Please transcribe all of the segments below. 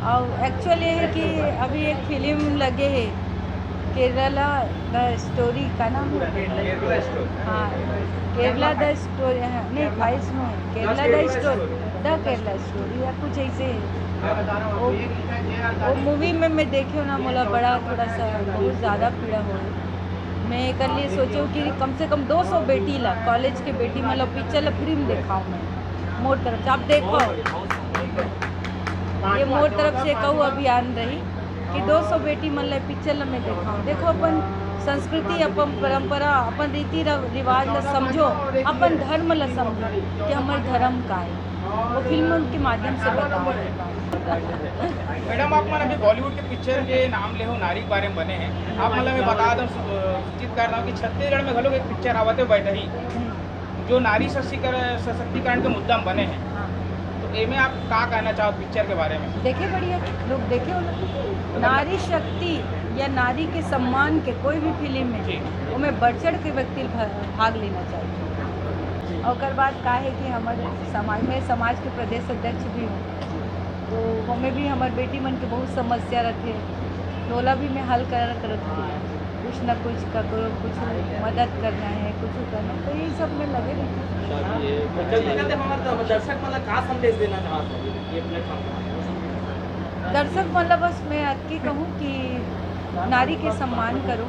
और एक्चुअल ये है कि अभी एक फिल्म लगे है केरला द स्टोरी का नाम है। केरला स्टोरी। हाँ, केरला द स्टोरी। हाँ, नहीं फाइल्स में है Kerala the story, the Kerala story या कुछ ऐसे है। वो मूवी में मैं देखी हूँ ना, मोला बड़ा थोड़ा सा बहुत ज़्यादा पीड़ा हो रही। मैं कर लिए सोचे हूँ कि कम से कम 200 बेटी ला कॉलेज के बेटी मतलब पिक्चर ला फिल्म दिखाऊँ मैं मोर तरफ से। आप देखो ये मोर तरफ से कहूँ अभियान रही कि 200 बेटी मतलब पिक्चर ला मैं दिखाऊँ। देखो अपन संस्कृति, अपन परंपरा, अपन रीति रिवाज ला समझो, अपन धर्म ला समझो कि हमारे धर्म का है। वो फिल्म के माध्यम से बताओ। मैडम आप मतलब अभी बॉलीवुड के पिक्चर के नाम ले हो नारी के बारे में बने हैं। आप मतलब मैं बता दूं सूचित कर रहा हूँ कि छत्तीसगढ़ में घलो एक पिक्चर आवत है बैठ ही जो नारी सशक्तिकरण के मुद्दा में बने हैं। तो एमे आप का कहना चाहो पिक्चर के बारे में? देखे बढ़िया लोग देखे हो ना, नारी शक्ति या नारी के सम्मान के कोई भी फिल्म में उनमें बढ़ चढ़ के व्यक्ति भाग लेना चाहिए। और बात का है कि हमारे समाज में समाज के प्रदेश अध्यक्ष भी हूँ, तो हमें भी हमारे बेटी मन के बहुत समस्या रहते टोला भी मैं हल करत हूँ। कुछ न कुछ करो, कुछ मदद करना है, कुछ करना, तो यही सब में लगे रहते। दर्शक मतलब का संदेश देना चाहते हैं ये प्लेटफॉर्म? दर्शक मतलब बस मैं अटकी कहूँ कि नारी के सम्मान करो,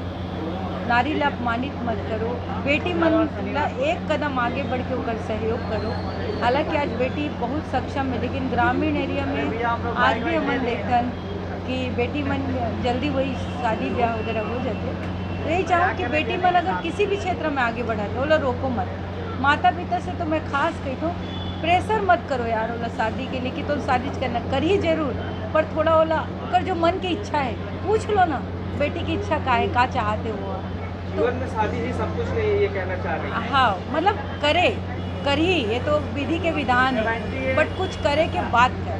नारी ला अपमानित मत करो, बेटी मन ला एक कदम आगे बढ़ के उनका सहयोग करो। हालांकि आज बेटी बहुत सक्षम है, लेकिन ग्रामीण एरिया में आज भी हम देखते कि बेटी मन जल्दी वही शादी ब्याह वगैरह हो जाते। तो यही चाहो कि बेटी मन अगर किसी भी क्षेत्र में आगे बढ़ा तो ओला रोको मत। माता पिता से तो मैं खास कहती हूँ प्रेशर मत करो यार ओला शादी के लिए कि तुम शादी करना कर ही जरूर, पर थोड़ा ओला अगर जो मन की इच्छा है पूछ लो ना, बेटी की इच्छा का है, का चाहते हो। जीवन में शादी ही सब कुछ नहीं, ये कहना चाह रही है। हाँ मतलब करे कर ही, ये तो विधि के विधान है, बट कुछ करे के बात कर।